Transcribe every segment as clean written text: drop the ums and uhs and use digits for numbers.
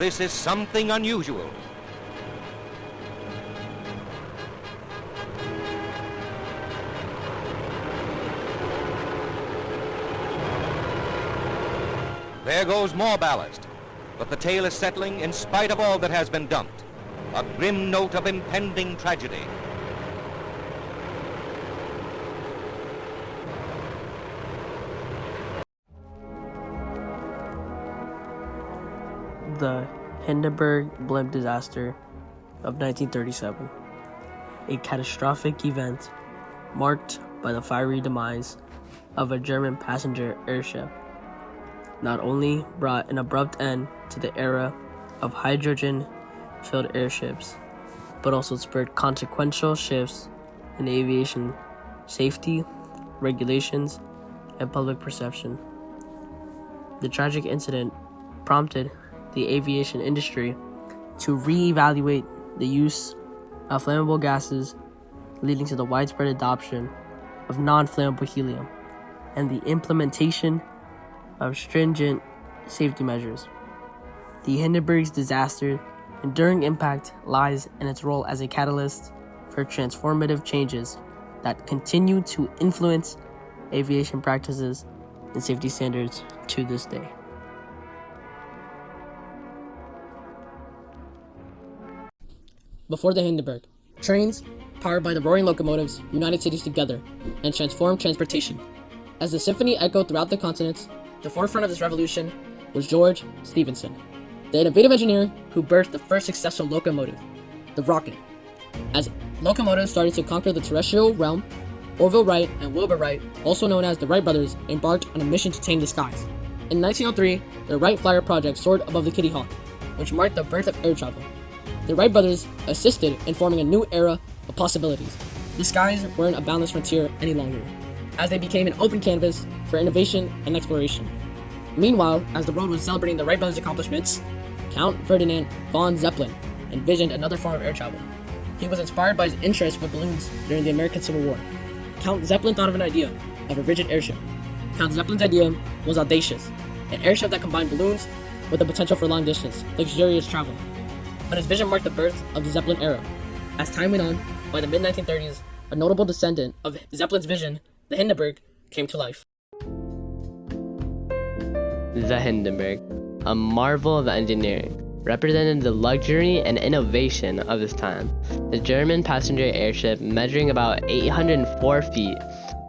This is something unusual. There goes more ballast, but the tale is settling in spite of all that has been dumped. A grim note of impending tragedy. The Hindenburg Disaster of 1937, a catastrophic event marked by the fiery demise of a German passenger airship, not only brought an abrupt end to the era of hydrogen-filled airships, but also spurred consequential shifts in aviation safety, regulations, and public perception. The tragic incident prompted the aviation industry to reevaluate the use of flammable gases, leading to the widespread adoption of non-flammable helium and the implementation of stringent safety measures. The Hindenburg disaster's enduring impact lies in its role as a catalyst for transformative changes that continue to influence aviation practices and safety standards to this day. Before the Hindenburg, trains, powered by the roaring locomotives, united cities together and transformed transportation. As the symphony echoed throughout the continents, the forefront of this revolution was George Stephenson, the innovative engineer who birthed the first successful locomotive, the rocket. As locomotives started to conquer the terrestrial realm, Orville Wright and Wilbur Wright, also known as the Wright brothers, embarked on a mission to tame the skies. In 1903, the Wright Flyer project soared above the Kitty Hawk, which marked the birth of air travel. The Wright brothers assisted in forming a new era of possibilities. The skies weren't a boundless frontier any longer, as they became an open canvas for innovation and exploration. Meanwhile, as the world was celebrating the Wright brothers' accomplishments, Count Ferdinand von Zeppelin envisioned another form of air travel. He was inspired by his interest with balloons during the American Civil War. Count Zeppelin thought of an idea of a rigid airship. Count Zeppelin's idea was audacious, an airship that combined balloons with the potential for long-distance, luxurious travel. But his vision marked the birth of the Zeppelin era. As time went on, by the mid-1930s, a notable descendant of Zeppelin's vision, the Hindenburg, came to life. The Hindenburg, a marvel of engineering, represented the luxury and innovation of its time. The German passenger airship, measuring about 804 feet,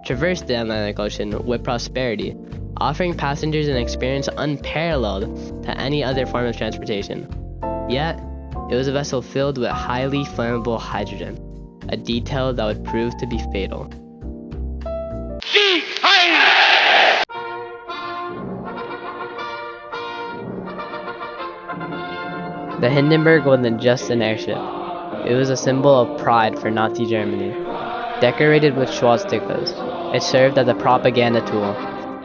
traversed the Atlantic Ocean with prosperity, offering passengers an experience unparalleled to any other form of transportation. Yet, it was a vessel filled with highly flammable hydrogen, a detail that would prove to be fatal. The Hindenburg wasn't just an airship. It was a symbol of pride for Nazi Germany. Decorated with swastikas, it served as a propaganda tool,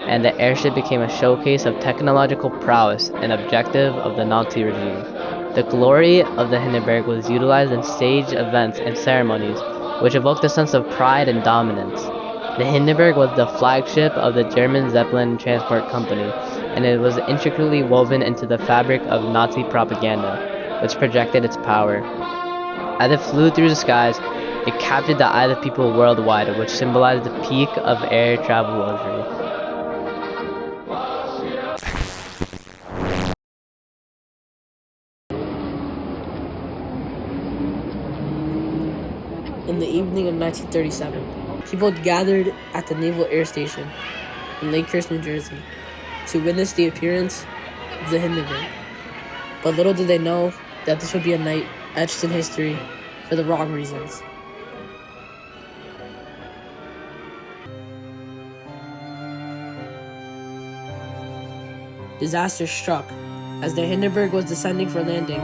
and the airship became a showcase of technological prowess and objective of the Nazi regime. The glory of the Hindenburg was utilized in staged events and ceremonies, which evoked a sense of pride and dominance. The Hindenburg was the flagship of the German Zeppelin Transport Company, and it was intricately woven into the fabric of Nazi propaganda, which projected its power. As it flew through the skies, it captured the eyes of people worldwide, which symbolized the peak of air travel luxury. In the evening of 1937, people gathered at the Naval Air Station in Lakehurst, New Jersey, to witness the appearance of the Hindenburg. But little did they know that this would be a night etched in history for the wrong reasons. Disaster struck as the Hindenburg was descending for landing.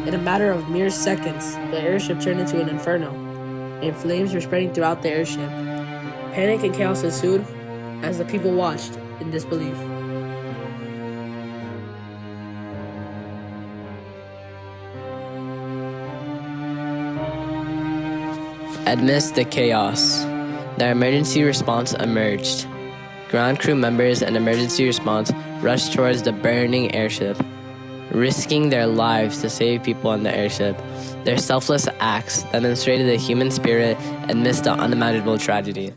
In a matter of mere seconds, the airship turned into an inferno, and flames were spreading throughout the airship. Panic and chaos ensued as the people watched in disbelief. Amidst the chaos, the emergency response emerged. Ground crew members and emergency response rushed towards the burning airship. risking their lives to save people on the airship. Their selfless acts demonstrated the human spirit amidst the unimaginable tragedy.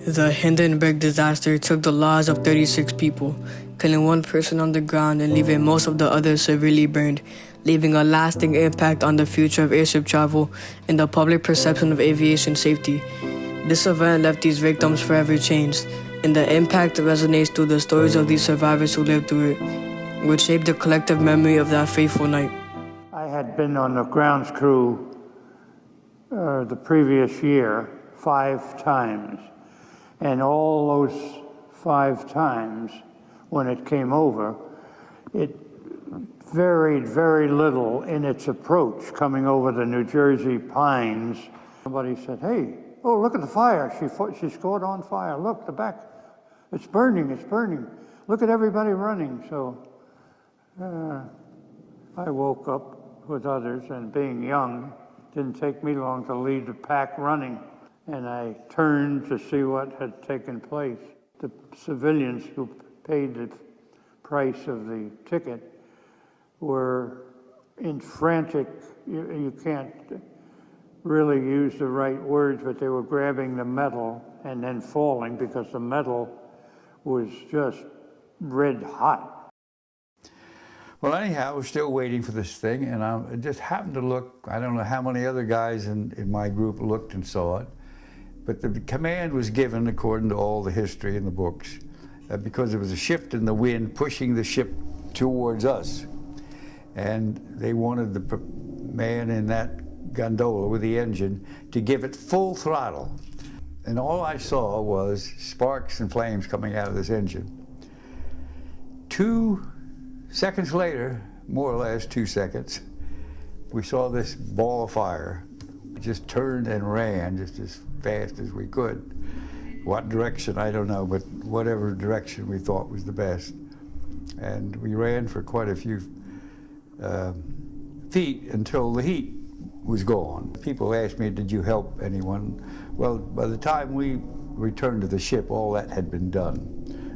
The Hindenburg disaster took the lives of 36 people, killing one person on the ground and leaving most of the others severely burned, leaving a lasting impact on the future of airship travel and the public perception of aviation safety. This event left these victims forever changed, and the impact resonates through the stories of these survivors who lived through it, which shaped the collective memory of that fateful night. I had been on the grounds crew the previous year 5 times. And all those 5 times, when it came over, it varied very little in its approach coming over the New Jersey pines. Somebody said, "Hey, oh, look at the fire. She's caught on fire. Look, the back, it's burning, it's burning. Look at everybody running." So I woke up with others, and being young, didn't take me long to lead the pack running. And I turned to see what had taken place. The civilians who paid the price of the ticket were in frantic, you can't really use the right words, but they were grabbing the metal and then falling because the metal was just red hot. Well, anyhow, we're still waiting for this thing, and I just happened to look. I don't know how many other guys in my group looked and saw it. But the command was given, according to all the history in the books, because there was a shift in the wind pushing the ship towards us. And they wanted the man in that gondola with the engine to give it full throttle. And all I saw was sparks and flames coming out of this engine. 2 seconds later, more or less 2 seconds, we saw this ball of fire. We just turned and ran just as fast as we could. What direction, I don't know, but whatever direction we thought was the best. And we ran for quite a few feet until the heat was gone. People asked me, did you help anyone? Well, by the time we returned to the ship, all that had been done.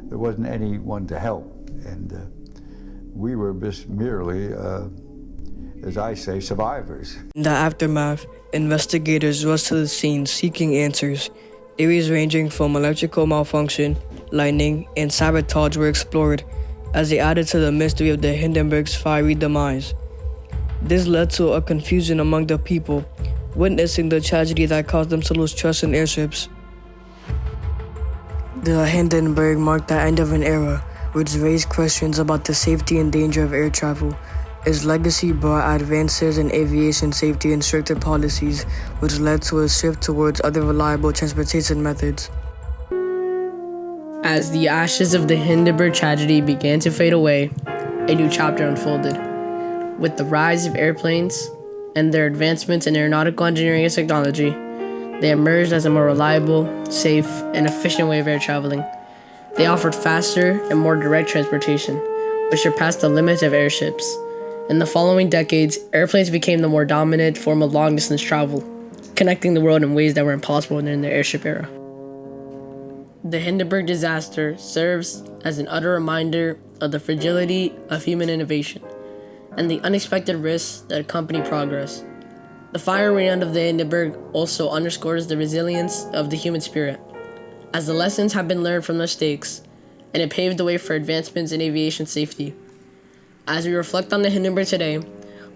There wasn't anyone to help, and we were just merely, as I say, survivors. In the aftermath, investigators rushed to the scene seeking answers. Theories ranging from electrical malfunction, lightning, and sabotage were explored as they added to the mystery of the Hindenburg's fiery demise. This led to a confusion among the people, witnessing the tragedy that caused them to lose trust in airships. The Hindenburg marked the end of an era, which raised questions about the safety and danger of air travel. Its legacy brought advances in aviation safety and stricter policies, which led to a shift towards other reliable transportation methods. As the ashes of the Hindenburg tragedy began to fade away, a new chapter unfolded. With the rise of airplanes and their advancements in aeronautical engineering and technology, they emerged as a more reliable, safe, and efficient way of air traveling. They offered faster and more direct transportation, which surpassed the limits of airships. In the following decades, airplanes became the more dominant form of long-distance travel, connecting the world in ways that were impossible during the airship era. The Hindenburg disaster serves as an utter reminder of the fragility of human innovation and the unexpected risks that accompany progress. The fiery end of the Hindenburg also underscores the resilience of the human spirit, as the lessons have been learned from mistakes, and it paved the way for advancements in aviation safety. As we reflect on the Hindenburg today,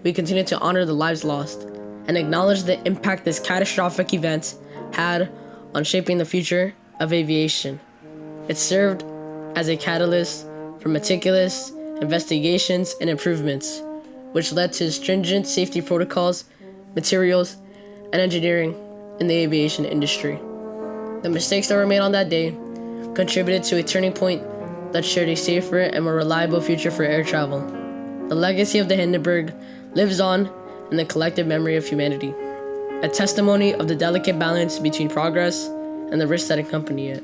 we continue to honor the lives lost and acknowledge the impact this catastrophic event had on shaping the future of aviation. It served as a catalyst for meticulous investigations and improvements, which led to stringent safety protocols, materials, and engineering in the aviation industry. The mistakes that were made on that day contributed to a turning point that shared a safer and more reliable future for air travel. The legacy of the Hindenburg lives on in the collective memory of humanity, a testimony of the delicate balance between progress and the risks that accompany it.